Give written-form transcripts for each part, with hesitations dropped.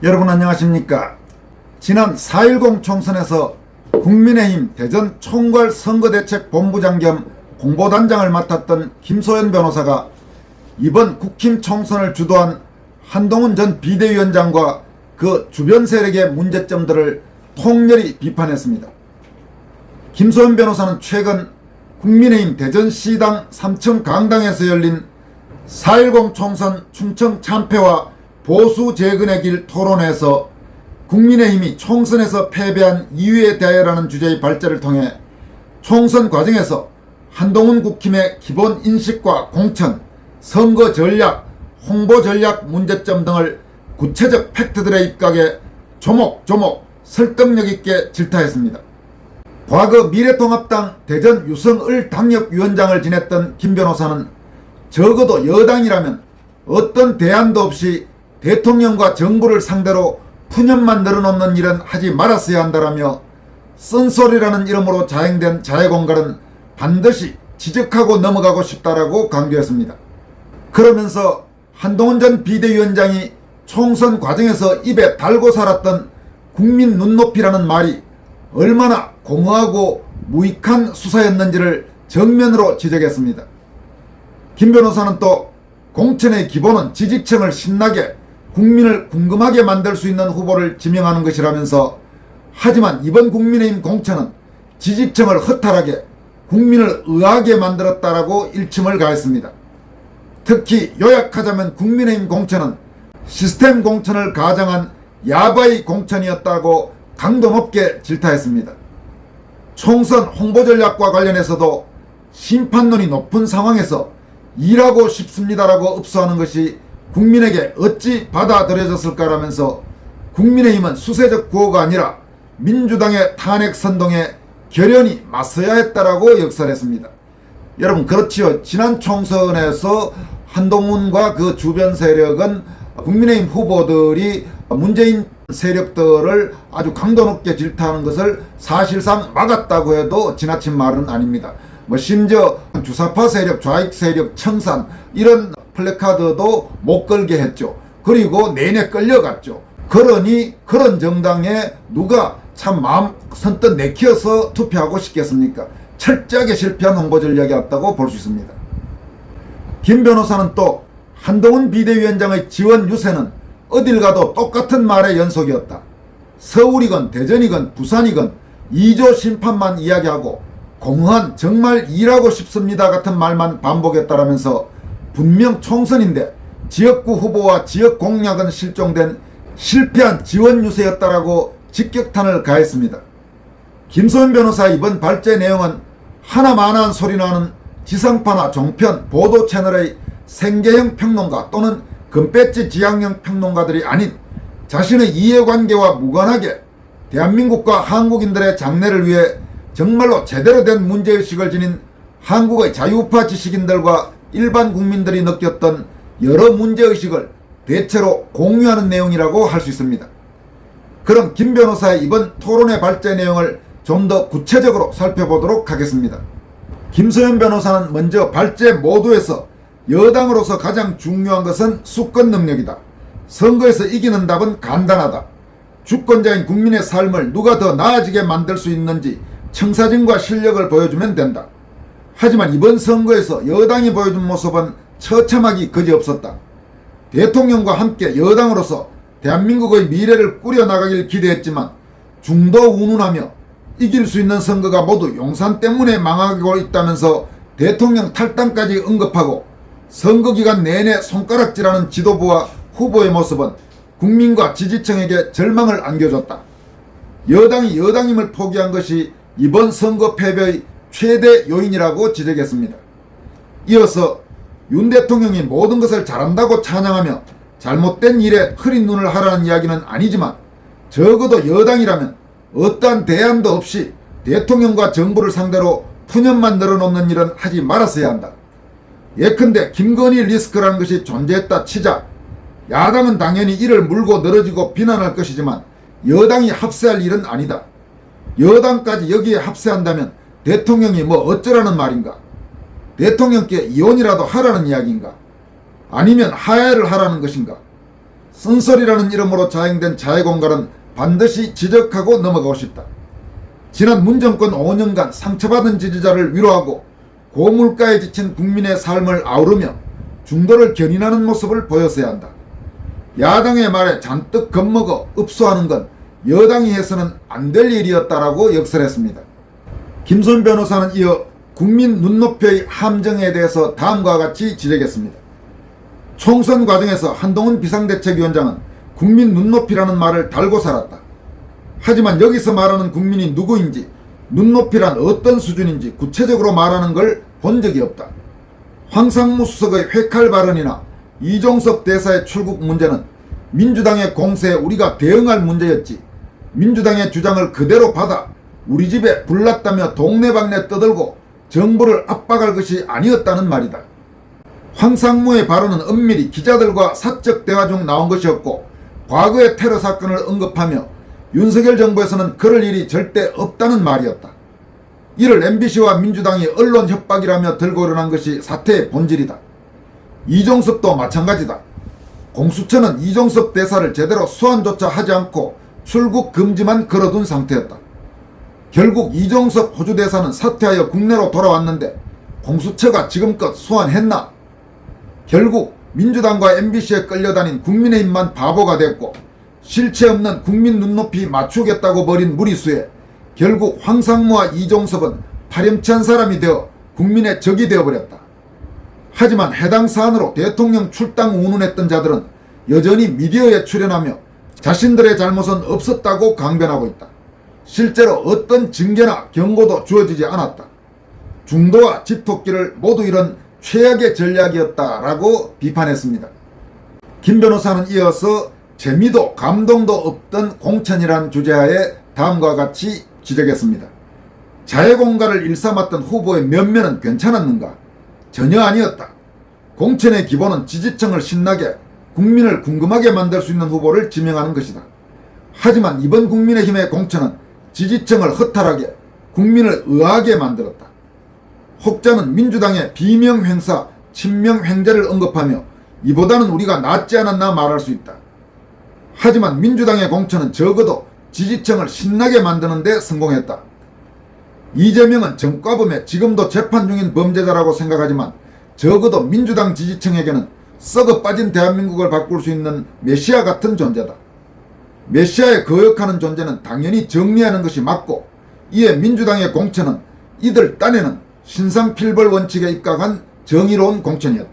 여러분 안녕하십니까. 지난 4.10 총선에서 국민의힘 대전 총괄선거대책본부장 겸 홍보단장을 맡았던 김소연 변호사가 이번 국힘 총선을 주도한 한동훈 전 비대위원장과 그 주변 세력의 문제점들을 통렬히 비판했습니다. 김소연 변호사는 최근 국민의힘 대전시당 삼청강당에서 열린 4.10 총선 충청 참패와 보수 재건의 길 토론회에서 국민의힘이 총선에서 패배한 이유에 대하여라는 주제의 발제를 통해 총선 과정에서 한동훈 국힘의 기본 인식과 공천, 선거 전략, 홍보 전략 문제점 등을 구체적 팩트들의 입각에 조목조목 설득력 있게 질타했습니다. 과거 미래통합당 대전 유성을 당협위원장을 지냈던 김 변호사는 적어도 여당이라면 어떤 대안도 없이 대통령과 정부를 상대로 푸념만 늘어놓는 일은 하지 말았어야 한다라며 쓴소리라는 이름으로 자행된 자해공갈은 반드시 지적하고 넘어가고 싶다라고 강조했습니다. 그러면서 한동훈 전 비대위원장이 총선 과정에서 입에 달고 살았던 국민 눈높이라는 말이 얼마나 공허하고 무익한 수사였는지를 정면으로 지적했습니다. 김 변호사는 또 공천의 기본은 지지층을 신나게 국민을 궁금하게 만들 수 있는 후보를 지명하는 것이라면서 하지만 이번 국민의힘 공천은 지지층을 허탈하게 국민을 의아하게 만들었다라고 일침을 가했습니다. 특히 요약하자면 국민의힘 공천은 시스템 공천을 가장한 야바이 공천이었다고 강도 높게 질타했습니다. 총선 홍보 전략과 관련해서도 심판론이 높은 상황에서 일하고 싶습니다라고 읍소하는 것이 국민에게 어찌 받아들여졌을까라면서 국민의힘은 수세적 구호가 아니라 민주당의 탄핵 선동에 결연히 맞서야 했다라고 역설했습니다. 여러분 그렇지요. 지난 총선에서 한동훈과 그 주변 세력은 국민의힘 후보들이 문재인 세력들을 아주 강도 높게 질타하는 것을 사실상 막았다고 해도 지나친 말은 아닙니다. 심지어 주사파 세력, 좌익 세력, 청산 이런 플래카드도 못 걸게 했죠. 그리고 내내 끌려갔죠. 그러니 그런 정당에 누가 참 마음 선뜻 내키어서 투표하고 싶겠습니까? 철저하게 실패한 홍보 전략이었다고 볼 수 있습니다. 김 변호사는 또 한동훈 비대위원장의 지원 유세는 어딜 가도 똑같은 말의 연속이었다. 서울이건 대전이건 부산이건 2조 심판만 이야기하고 공허한 정말 일하고 싶습니다 같은 말만 반복했다라면서 분명 총선인데 지역구 후보와 지역 공약은 실종된 실패한 지원 유세였다라고 직격탄을 가했습니다. 김소연 변호사의 이번 발제 내용은 하나만한 소리 나는 지상파나 종편, 보도 채널의 생계형 평론가 또는 금배지 지향형 평론가들이 아닌 자신의 이해관계와 무관하게 대한민국과 한국인들의 장래를 위해 정말로 제대로 된 문제의식을 지닌 한국의 자유우파 지식인들과 일반 국민들이 느꼈던 여러 문제의식을 대체로 공유하는 내용이라고 할 수 있습니다. 그럼 김 변호사의 이번 토론회 발제 내용을 좀 더 구체적으로 살펴보도록 하겠습니다. 김소연 변호사는 먼저 발제 모두에서 여당으로서 가장 중요한 것은 수권 능력이다. 선거에서 이기는 답은 간단하다. 주권자인 국민의 삶을 누가 더 나아지게 만들 수 있는지 청사진과 실력을 보여주면 된다. 하지만 이번 선거에서 여당이 보여준 모습은 처참하기 그지없었다. 대통령과 함께 여당으로서 대한민국의 미래를 꾸려나가길 기대했지만 중도 운운하며 이길 수 있는 선거가 모두 용산 때문에 망하고 있다면서 대통령 탈당까지 언급하고 선거기간 내내 손가락질하는 지도부와 후보의 모습은 국민과 지지층에게 절망을 안겨줬다. 여당이 여당임을 포기한 것이 이번 선거 패배의 최대 요인이라고 지적했습니다. 이어서 윤 대통령이 모든 것을 잘한다고 찬양하며 잘못된 일에 흐린 눈을 하라는 이야기는 아니지만 적어도 여당이라면 어떠한 대안도 없이 대통령과 정부를 상대로 푸념만 늘어놓는 일은 하지 말았어야 한다. 예컨대 김건희 리스크라는 것이 존재했다 치자 야당은 당연히 이를 물고 늘어지고 비난할 것이지만 여당이 합세할 일은 아니다. 여당까지 여기에 합세한다면 대통령이 뭐 어쩌라는 말인가? 대통령께 이혼이라도 하라는 이야기인가? 아니면 하야를 하라는 것인가? 쓴소리라는 이름으로 자행된 자해공갈은 반드시 지적하고 넘어가고 싶다. 지난 문정권 5년간 상처받은 지지자를 위로하고 고물가에 지친 국민의 삶을 아우르며 중도를 견인하는 모습을 보였어야 한다. 야당의 말에 잔뜩 겁먹어 읍소하는 건 여당이 해서는 안 될 일이었다라고 역설했습니다. 김소연 변호사는 이어 국민 눈높이의 함정에 대해서 다음과 같이 지적했습니다. 총선 과정에서 한동훈 비상대책위원장은 국민 눈높이라는 말을 달고 살았다. 하지만 여기서 말하는 국민이 누구인지, 눈높이란 어떤 수준인지 구체적으로 말하는 걸 본 적이 없다. 황상무 수석의 회칼 발언이나 이종섭 대사의 출국 문제는 민주당의 공세에 우리가 대응할 문제였지, 민주당의 주장을 그대로 받아 우리 집에 불났다며 동네방네 떠들고 정부를 압박할 것이 아니었다는 말이다. 황상무의 발언은 엄밀히 기자들과 사적 대화 중 나온 것이었고, 과거의 테러 사건을 언급하며 윤석열 정부에서는 그럴 일이 절대 없다는 말이었다. 이를 MBC와 민주당이 언론 협박이라며 들고 일어난 것이 사태의 본질이다. 이종섭도 마찬가지다. 공수처는 이종섭 대사를 제대로 소환조차 하지 않고 출국 금지만 걸어둔 상태였다. 결국 이종섭 호주 대사는 사퇴하여 국내로 돌아왔는데 공수처가 지금껏 소환했나? 결국 민주당과 MBC에 끌려다닌 국민의힘만 바보가 됐고, 실체 없는 국민 눈높이 맞추겠다고 벌인 무리수에 결국 황상무와 이종섭은 파렴치한 사람이 되어 국민의 적이 되어버렸다. 하지만 해당 사안으로 대통령 출당 운운했던 자들은 여전히 미디어에 출연하며 자신들의 잘못은 없었다고 강변하고 있다. 실제로 어떤 징계나 경고도 주어지지 않았다. 중도와 집토끼를 모두 이런 최악의 전략이었다라고 비판했습니다. 김 변호사는 이어서 재미도 감동도 없던 공천이란 주제하에 다음과 같이 지적했습니다. 자해공갈을 일삼았던 후보의 면면은 괜찮았는가? 전혀 아니었다. 공천의 기본은 지지층을 신나게, 국민을 궁금하게 만들 수 있는 후보를 지명하는 것이다. 하지만 이번 국민의힘의 공천은 지지층을 허탈하게, 국민을 의아하게 만들었다. 혹자는 민주당의 비명횡사, 친명횡재를 언급하며 이보다는 우리가 낫지 않았나 말할 수 있다. 하지만 민주당의 공천은 적어도 지지층을 신나게 만드는 데 성공했다. 이재명은 전과범에 지금도 재판 중인 범죄자라고 생각하지만 적어도 민주당 지지층에게는 썩어 빠진 대한민국을 바꿀 수 있는 메시아 같은 존재다. 메시아에 거역하는 존재는 당연히 정리하는 것이 맞고, 이에 민주당의 공천은 이들 딴에는 신상필벌 원칙에 입각한 정의로운 공천이었다.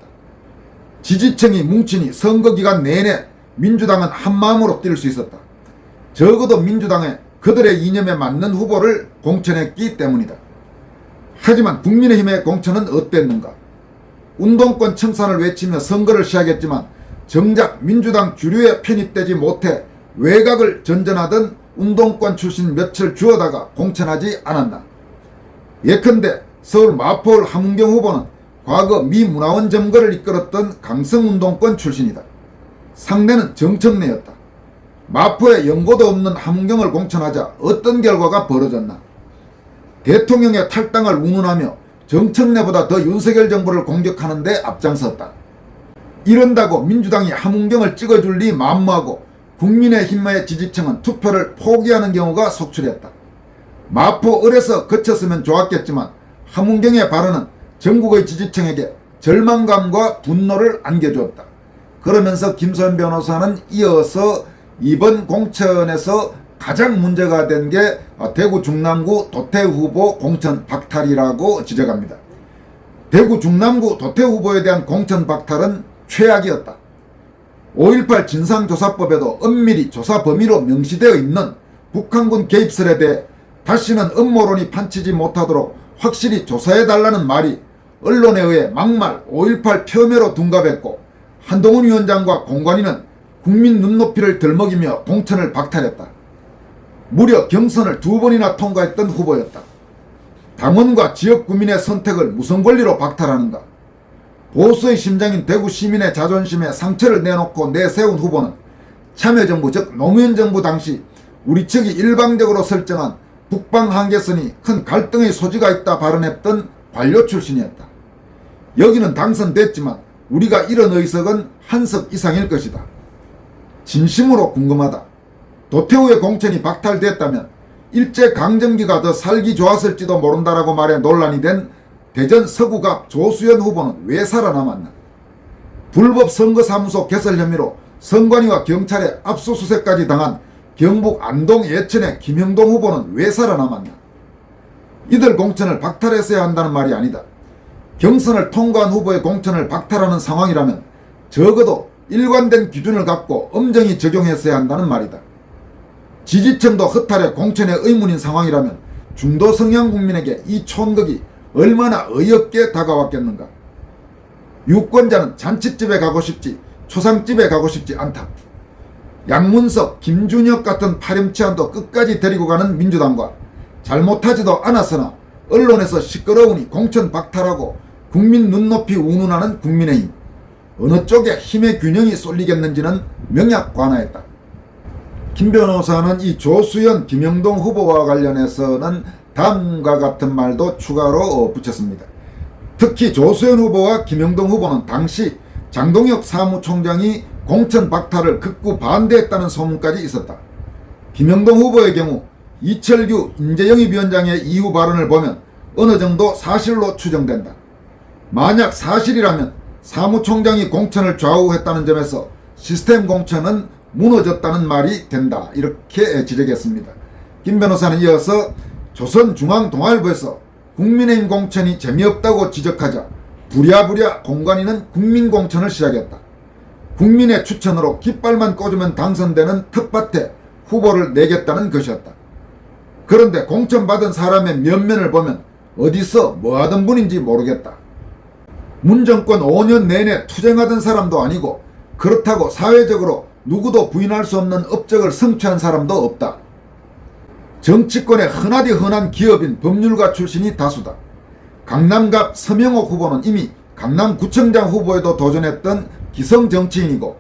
지지층이 뭉치니 선거 기간 내내 민주당은 한마음으로 뛸 수 있었다. 적어도 민주당에 그들의 이념에 맞는 후보를 공천했기 때문이다. 하지만 국민의힘의 공천은 어땠는가? 운동권 청산을 외치며 선거를 시작했지만 정작 민주당 주류에 편입되지 못해 외곽을 전전하던 운동권 출신 몇을 주어다가 공천하지 않았나? 예컨대 서울 마포울 함은경 후보는 과거 미 문화원 점거를 이끌었던 강성운동권 출신이다. 상대는 정청래였다. 마포에 연고도 없는 함은경을 공천하자 어떤 결과가 벌어졌나? 대통령의 탈당을 운운하며 정청래보다 더 윤석열 정부를 공격하는 데 앞장섰다. 이런다고 민주당이 함은경을 찍어줄 리 만무하고 국민의힘의 지지층은 투표를 포기하는 경우가 속출했다. 마포 을에서 그쳤으면 좋았겠지만 함은경의 발언은 전국의 지지층에게 절망감과 분노를 안겨주었다. 그러면서 김소연 변호사는 이어서 이번 공천에서 가장 문제가 된 게 대구 중남구 도태 후보 공천 박탈이라고 지적합니다. 대구 중남구 도태 후보에 대한 공천 박탈은 최악이었다. 5.18 진상조사법에도 엄밀히 조사 범위로 명시되어 있는 북한군 개입설에 대해 다시는 음모론이 판치지 못하도록 확실히 조사해달라는 말이 언론에 의해 막말 5.18 폄훼로 둔갑했고, 한동훈 위원장과 공관위는 국민 눈높이를 들먹이며 공천을 박탈했다. 무려 경선을 2번이나 통과했던 후보였다. 당원과 지역 구민의 선택을 무슨 권리로 박탈하는가? 보수의 심장인 대구 시민의 자존심에 상처를 내놓고 내세운 후보는 참여정부 즉 노무현 정부 당시 우리 측이 일방적으로 설정한 북방 한계선이 큰 갈등의 소지가 있다 발언했던 관료 출신이었다. 여기는 당선됐지만 우리가 이런 의석은 한 석 이상일 것이다. 진심으로 궁금하다. 도태우의 공천이 박탈됐다면 일제강점기가 더 살기 좋았을지도 모른다라고 말해 논란이 된 대전 서구갑 조수연 후보는 왜 살아남았나? 불법 선거사무소 개설 혐의로 선관위와 경찰에 압수수색까지 당한 경북 안동 예천의 김형동 후보는 왜 살아남았나? 이들 공천을 박탈했어야 한다는 말이 아니다. 경선을 통과한 후보의 공천을 박탈하는 상황이라면 적어도 일관된 기준을 갖고 엄정히 적용했어야 한다는 말이다. 지지층도 허탈해 공천에 의문인 상황이라면 중도 성향 국민에게 이 촌극이 얼마나 어이없게 다가왔겠는가. 유권자는 잔칫집에 가고 싶지 초상집에 가고 싶지 않다. 양문석, 김준혁 같은 파렴치한도 끝까지 데리고 가는 민주당과 잘못하지도 않았으나 언론에서 시끄러우니 공천 박탈하고 국민 눈높이 운운하는 국민의힘. 어느 쪽에 힘의 균형이 쏠리겠는지는 명약관화했다. 김 변호사는 이 조수연, 김형동 후보와 관련해서는 다음과 같은 말도 추가로 붙였습니다. 특히 조수연 후보와 김형동 후보는 당시 장동혁 사무총장이 공천 박탈을 극구 반대했다는 소문까지 있었다. 김형동 후보의 경우 이철규 인재영입위원장의 이후 발언을 보면 어느 정도 사실로 추정된다. 만약 사실이라면 사무총장이 공천을 좌우했다는 점에서 시스템 공천은 무너졌다는 말이 된다. 이렇게 지적했습니다. 김 변호사는 이어서 조선중앙동아일보에서 국민의힘 공천이 재미없다고 지적하자 부랴부랴 공관위는 국민공천을 시작했다. 국민의 추천으로 깃발만 꽂으면 당선되는 텃밭에 후보를 내겠다는 것이었다. 그런데 공천받은 사람의 면면을 보면 어디서 뭐하던 분인지 모르겠다. 문정권 5년 내내 투쟁하던 사람도 아니고 그렇다고 사회적으로 누구도 부인할 수 없는 업적을 성취한 사람도 없다. 정치권에 흔하디 흔한 기업인 법률가 출신이 다수다. 강남갑 서명옥 후보는 이미 강남구청장 후보에도 도전했던 기성정치인이고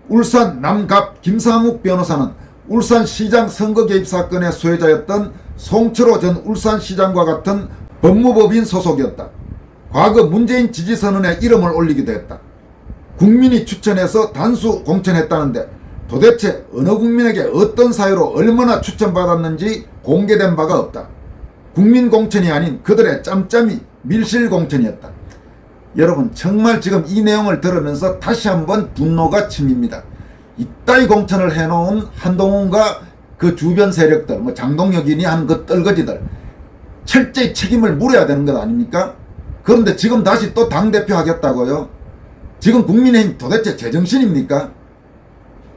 울산 남갑 김상욱 변호사는 울산시장 선거 개입 사건의 수혜자였던 송철호 전 울산시장과 같은 법무법인 소속이었다. 과거 문재인 지지선언에 이름을 올리기도 했다. 국민이 추천해서 단수 공천했다는데 도대체 어느 국민에게 어떤 사유로 얼마나 추천받았는지 공개된 바가 없다. 국민 공천이 아닌 그들의 짬짬이 밀실 공천이었다. 여러분 정말 지금 이 내용을 들으면서 다시 한번 분노가 치밉니다. 이따위 공천을 해놓은 한동훈과 그 주변 세력들, 뭐 장동혁이니 하는 그 떨거지들 철저히 책임을 물어야 되는 것 아닙니까? 그런데 지금 다시 또 당대표 하겠다고요? 지금 국민의힘 도대체 제정신입니까?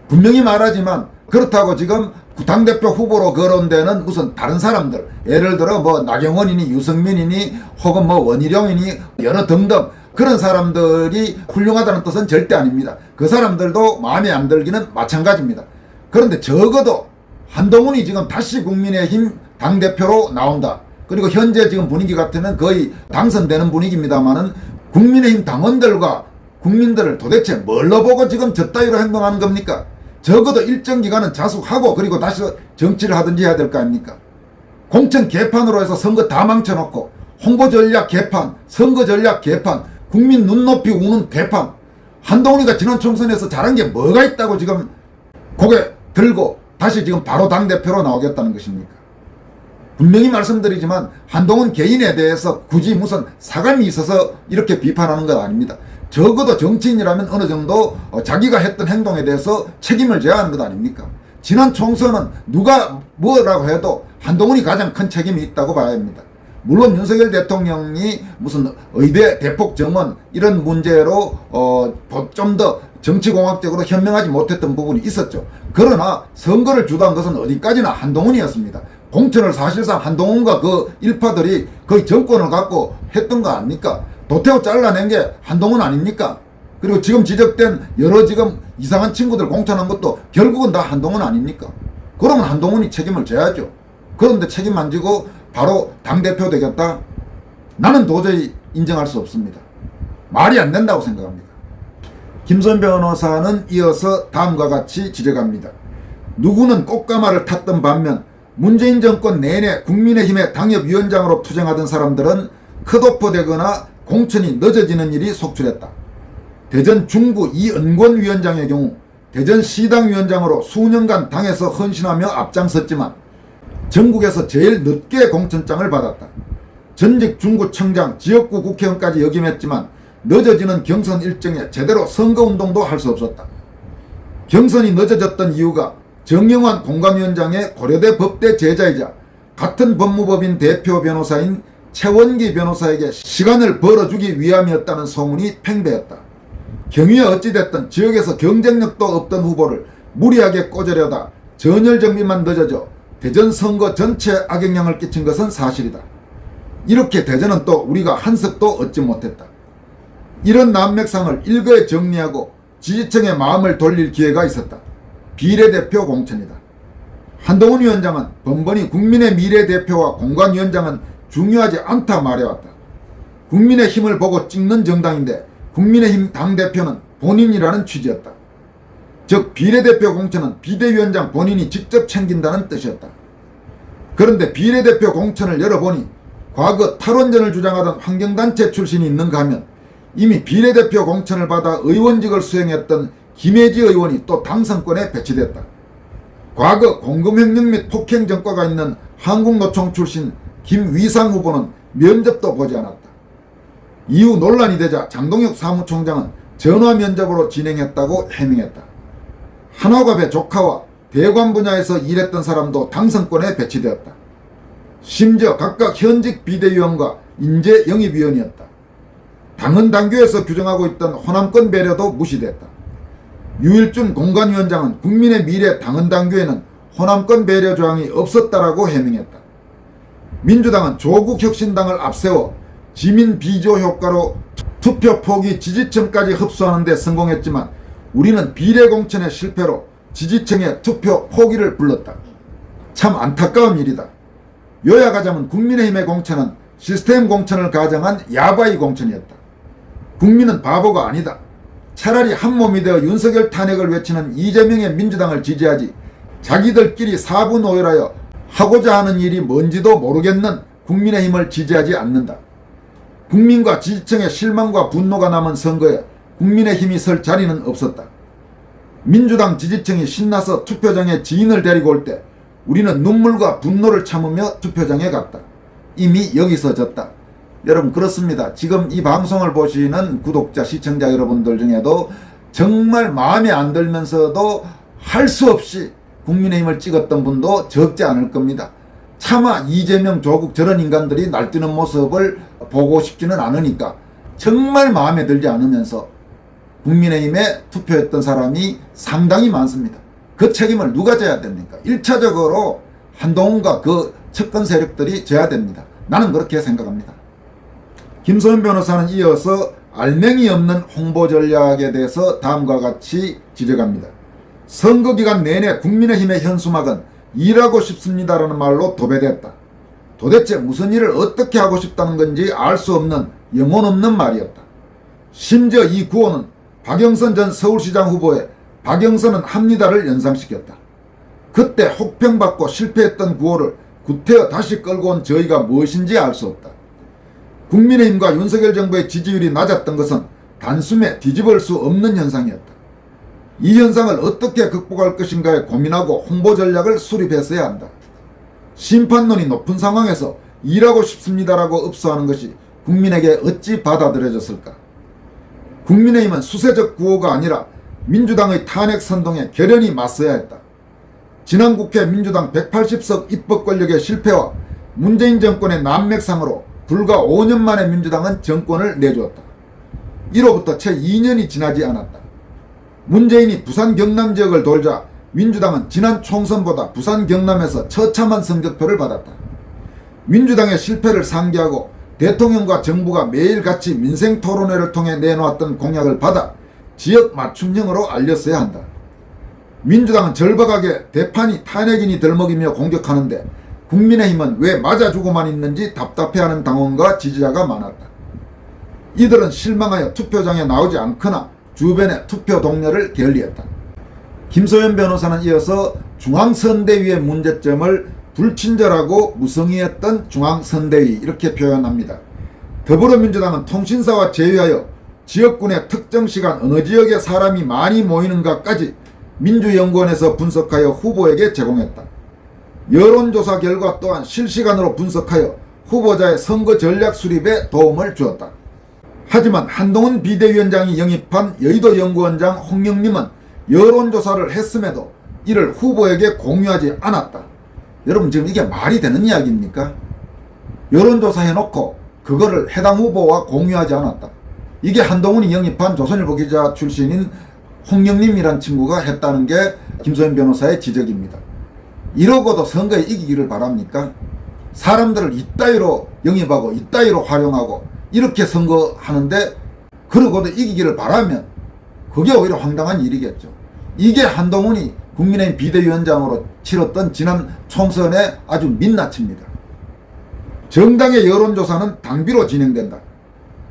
분명히 말하지만 그렇다고 지금 당대표 후보로 거론 데는 무슨 다른 사람들, 예를 들어 뭐 나경원이니 유승민이니 혹은 뭐 원희룡이니 여러 등등 그런 사람들이 훌륭하다는 뜻은 절대 아닙니다. 그 사람들도 마음에 안 들기는 마찬가지입니다. 그런데 적어도 한동훈이 지금 다시 국민의힘 당대표로 나온다. 그리고 현재 지금 분위기 같으면 거의 당선되는 분위기입니다만은 국민의힘 당원들과 국민들을 도대체 뭘로 보고 지금 저따위로 행동하는 겁니까? 적어도 일정 기간은 자숙하고 그리고 다시 정치를 하든지 해야 될 거 아닙니까? 공천 개판으로 해서 선거 다 망쳐놓고 홍보 전략 개판, 선거 전략 개판, 국민 눈높이 우는 개판. 한동훈이가 지난 총선에서 잘한 게 뭐가 있다고 지금 고개 들고 다시 지금 바로 당대표로 나오겠다는 것입니까? 분명히 말씀드리지만 한동훈 개인에 대해서 굳이 무슨 사감이 있어서 이렇게 비판하는 건 아닙니다. 적어도 정치인이라면 어느 정도 자기가 했던 행동에 대해서 책임을 져야 하는 것 아닙니까? 지난 총선은 누가 뭐라고 해도 한동훈이 가장 큰 책임이 있다고 봐야 합니다. 물론 윤석열 대통령이 무슨 의대 대폭 정원 이런 문제로 좀 더 정치공학적으로 현명하지 못했던 부분이 있었죠. 그러나 선거를 주도한 것은 어디까지나 한동훈이었습니다. 공천을 사실상 한동훈과 그 일파들이 거의 정권을 갖고 했던 거 아닙니까? 도태우 잘라낸 게 한동훈 아닙니까? 그리고 지금 지적된 여러 지금 이상한 친구들 공천한 것도 결국은 다 한동훈 아닙니까? 그러면 한동훈이 책임을 져야죠. 그런데 책임 안 지고 바로 당대표 되겠다? 나는 도저히 인정할 수 없습니다. 말이 안 된다고 생각합니다. 김선 변호사는 이어서 다음과 같이 지적합니다. 누구는 꽃가마를 탔던 반면 문재인 정권 내내 국민의힘의 당협위원장으로 투쟁하던 사람들은 컷오프되거나 공천이 늦어지는 일이 속출했다. 대전 중구 이은권 위원장의 경우 대전시당위원장으로 수년간 당에서 헌신하며 앞장섰지만 전국에서 제일 늦게 공천장을 받았다. 전직 중구청장, 지역구 국회의원까지 역임했지만 늦어지는 경선 일정에 제대로 선거운동도 할 수 없었다. 경선이 늦어졌던 이유가 정영환 공관위원장의 고려대 법대 제자이자 같은 법무법인 대표 변호사인 최원기 변호사에게 시간을 벌어주기 위함이었다는 소문이 팽배했다. 경위가 어찌됐든 지역에서 경쟁력도 없던 후보를 무리하게 꽂으려다 전열 정비만 늦어져 대전 선거 전체에 악영향을 끼친 것은 사실이다. 이렇게 대전은 또 우리가 한 석도 얻지 못했다. 이런 난맥상을 일거에 정리하고 지지층의 마음을 돌릴 기회가 있었다. 비례대표 공천이다. 한동훈 위원장은 번번이 국민의 미래대표와 공관위원장은 중요하지 않다 말해왔다. 국민의 힘을 보고 찍는 정당인데 국민의힘 당대표는 본인이라는 취지였다. 즉 비례대표 공천은 비대위원장 본인이 직접 챙긴다는 뜻이었다. 그런데 비례대표 공천을 열어보니 과거 탈원전을 주장하던 환경단체 출신이 있는가 하면 이미 비례대표 공천을 받아 의원직을 수행했던 김혜지 의원이 또 당선권에 배치됐다. 과거 공금횡령 및 폭행 전과가 있는 한국노총 출신 김위상 후보는 면접도 보지 않았다. 이후 논란이 되자 장동혁 사무총장은 전화 면접으로 진행했다고 해명했다. 한화갑의 조카와 대관 분야에서 일했던 사람도 당선권에 배치되었다. 심지어 각각 현직 비대위원과 인재 영입위원이었다. 당헌 당규에서 규정하고 있던 호남권 배려도 무시됐다. 유일준 공관위원장은 국민의 미래 당헌 당규에는 호남권 배려 조항이 없었다라고 해명했다. 민주당은 조국혁신당을 앞세워 지민 비조 효과로 투표 포기 지지층까지 흡수하는 데 성공했지만 우리는 비례공천의 실패로 지지층의 투표 포기를 불렀다. 참 안타까운 일이다. 요약하자면 국민의힘의 공천은 시스템 공천을 가정한 야바이 공천이었다. 국민은 바보가 아니다. 차라리 한몸이 되어 윤석열 탄핵을 외치는 이재명의 민주당을 지지하지 자기들끼리 사분오열하여 하고자 하는 일이 뭔지도 모르겠는 국민의힘을 지지하지 않는다. 국민과 지지층의 실망과 분노가 남은 선거에 국민의힘이 설 자리는 없었다. 민주당 지지층이 신나서 투표장에 지인을 데리고 올 때 우리는 눈물과 분노를 참으며 투표장에 갔다. 이미 여기서 졌다. 여러분 그렇습니다. 지금 이 방송을 보시는 구독자 시청자 여러분들 중에도 정말 마음에 안 들면서도 할 수 없이 국민의힘을 찍었던 분도 적지 않을 겁니다. 차마 이재명 조국 저런 인간들이 날뛰는 모습을 보고 싶지는 않으니까 정말 마음에 들지 않으면서 국민의힘에 투표했던 사람이 상당히 많습니다. 그 책임을 누가 져야 됩니까? 1차적으로 한동훈과 그 측근 세력들이 져야 됩니다. 나는 그렇게 생각합니다. 김소연 변호사는 이어서 알맹이 없는 홍보 전략에 대해서 다음과 같이 지적합니다. 선거기간 내내 국민의힘의 현수막은 일하고 싶습니다라는 말로 도배됐다. 도대체 무슨 일을 어떻게 하고 싶다는 건지 알 수 없는 영혼 없는 말이었다. 심지어 이 구호는 박영선 전 서울시장 후보의 박영선은 합니다를 연상시켰다. 그때 혹평받고 실패했던 구호를 구태여 다시 끌고 온 저희가 무엇인지 알 수 없다. 국민의힘과 윤석열 정부의 지지율이 낮았던 것은 단숨에 뒤집을 수 없는 현상이었다. 이 현상을 어떻게 극복할 것인가에 고민하고 홍보 전략을 수립했어야 한다. 심판론이 높은 상황에서 일하고 싶습니다라고 읍소하는 것이 국민에게 어찌 받아들여졌을까? 국민의힘은 수세적 구호가 아니라 민주당의 탄핵 선동에 결연히 맞서야 했다. 지난 국회 민주당 180석 입법 권력의 실패와 문재인 정권의 난맥상으로 불과 5년 만에 민주당은 정권을 내주었다. 이로부터 채 2년이 지나지 않았다. 문재인이 부산 경남 지역을 돌자 민주당은 지난 총선보다 부산 경남에서 처참한 성적표를 받았다. 민주당의 실패를 상기하고 대통령과 정부가 매일같이 민생토론회를 통해 내놓았던 공약을 받아 지역 맞춤형으로 알렸어야 한다. 민주당은 절박하게 대판이 탄핵인이 들먹이며 공격하는데 국민의힘은 왜 맞아주고만 있는지 답답해하는 당원과 지지자가 많았다. 이들은 실망하여 투표장에 나오지 않거나 주변의 투표 동료를 게을리했다. 김소연 변호사는 이어서 중앙선대위의 문제점을 불친절하고 무성의했던 중앙선대위 이렇게 표현합니다. 더불어민주당은 통신사와 제외하여 지역군의 특정 시간 어느 지역에 사람이 많이 모이는가까지 민주연구원에서 분석하여 후보에게 제공했다. 여론조사 결과 또한 실시간으로 분석하여 후보자의 선거 전략 수립에 도움을 주었다. 하지만 한동훈 비대위원장이 영입한 여의도연구원장 홍영림은 여론조사를 했음에도 이를 후보에게 공유하지 않았다. 여러분, 지금 이게 말이 되는 이야기입니까? 여론조사 해놓고 그거를 해당 후보와 공유하지 않았다. 이게 한동훈이 영입한 조선일보 기자 출신인 홍영림이란 친구가 했다는 게 김소연 변호사의 지적입니다. 이러고도 선거에 이기기를 바랍니까? 사람들을 이따위로 영입하고 이따위로 활용하고 이렇게 선거하는데 그러고도 이기기를 바라면 그게 오히려 황당한 일이겠죠. 이게 한동훈이 국민의힘 비대위원장으로 치렀던 지난 총선의 아주 민낯입니다. 정당의 여론조사는 당비로 진행된다.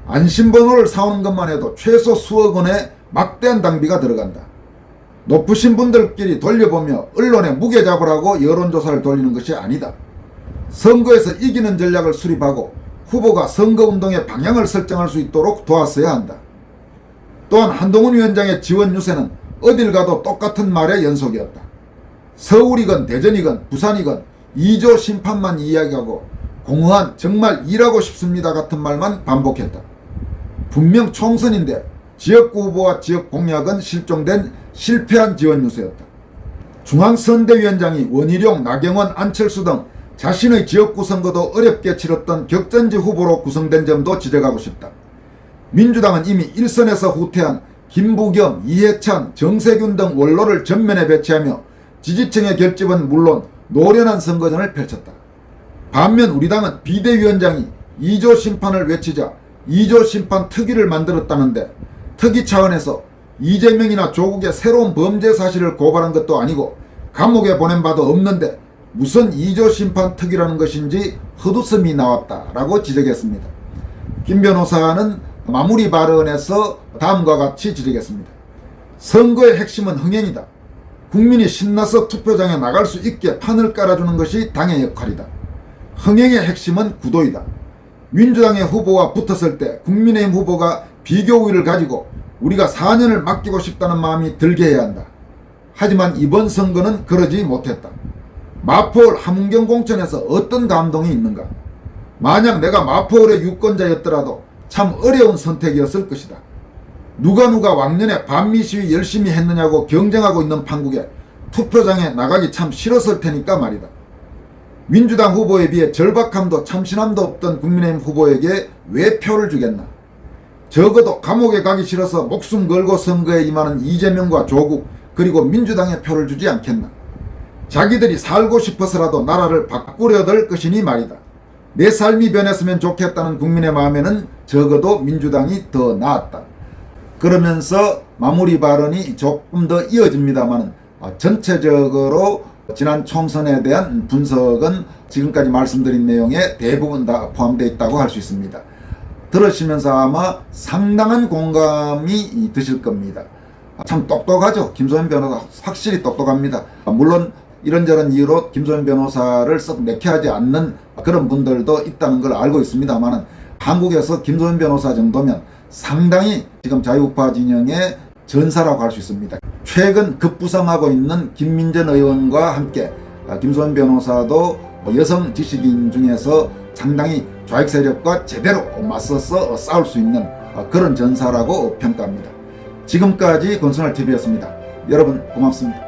안심번호를 사오는 것만 해도 최소 수억 원의 막대한 당비가 들어간다. 높으신 분들끼리 돌려보며 언론에 무게 잡으라고 여론조사를 돌리는 것이 아니다. 선거에서 이기는 전략을 수립하고 후보가 선거운동의 방향을 설정할 수 있도록 도왔어야 한다. 또한 한동훈 위원장의 지원 유세는 어딜 가도 똑같은 말의 연속이었다. 서울이건 대전이건 부산이건 2조 심판만 이야기하고 공허한 정말 일하고 싶습니다 같은 말만 반복했다. 분명 총선인데 지역구 후보와 지역 공약은 실종된 실패한 지원 유세였다. 중앙선대위원장이 원희룡, 나경원, 안철수 등 자신의 지역구 선거도 어렵게 치렀던 격전지 후보로 구성된 점도 지적하고 싶다. 민주당은 이미 일선에서 후퇴한 김부겸, 이해찬, 정세균 등 원로를 전면에 배치하며 지지층의 결집은 물론 노련한 선거전을 펼쳤다. 반면 우리 당은 비대위원장이 2조 심판을 외치자 2조 심판 특위를 만들었다는데 특위 차원에서 이재명이나 조국의 새로운 범죄 사실을 고발한 것도 아니고 감옥에 보낸 바도 없는데 무슨 2조 심판 특위라는 것인지 헛웃음이 나왔다라고 지적했습니다. 김 변호사는 마무리 발언에서 다음과 같이 지적했습니다. 선거의 핵심은 흥행이다. 국민이 신나서 투표장에 나갈 수 있게 판을 깔아주는 것이 당의 역할이다. 흥행의 핵심은 구도이다. 민주당의 후보와 붙었을 때 국민의힘 후보가 비교 우위를 가지고 우리가 4년을 맡기고 싶다는 마음이 들게 해야 한다. 하지만 이번 선거는 그러지 못했다. 마포울 함은경 공천에서 어떤 감동이 있는가? 만약 내가 마포울의 유권자였더라도 참 어려운 선택이었을 것이다. 누가 왕년에 반미 시위 열심히 했느냐고 경쟁하고 있는 판국에 투표장에 나가기 참 싫었을 테니까 말이다. 민주당 후보에 비해 절박함도 참신함도 없던 국민의힘 후보에게 왜 표를 주겠나? 적어도 감옥에 가기 싫어서 목숨 걸고 선거에 임하는 이재명과 조국 그리고 민주당에 표를 주지 않겠나? 자기들이 살고 싶어서라도 나라를 바꾸려들 것이니 말이다. 내 삶이 변했으면 좋겠다는 국민의 마음에는 적어도 민주당이 더 나았다. 그러면서 마무리 발언이 조금 더 이어집니다만 전체적으로 지난 총선에 대한 분석은 지금까지 말씀드린 내용에 대부분 다 포함되어 있다고 할 수 있습니다. 들으시면서 아마 상당한 공감이 드실 겁니다. 참 똑똑하죠. 김소연 변호사 확실히 똑똑합니다. 물론 이런저런 이유로 김소연 변호사를 썩 내켜하지 않는 그런 분들도 있다는 걸 알고 있습니다만 한국에서 김소연 변호사 정도면 상당히 지금 자유우파 진영의 전사라고 할 수 있습니다. 최근 급부상하고 있는 김민전 의원과 함께 김소연 변호사도 여성 지식인 중에서 상당히 좌익 세력과 제대로 맞서서 싸울 수 있는 그런 전사라고 평가합니다. 지금까지 권순할TV였습니다. 여러분 고맙습니다.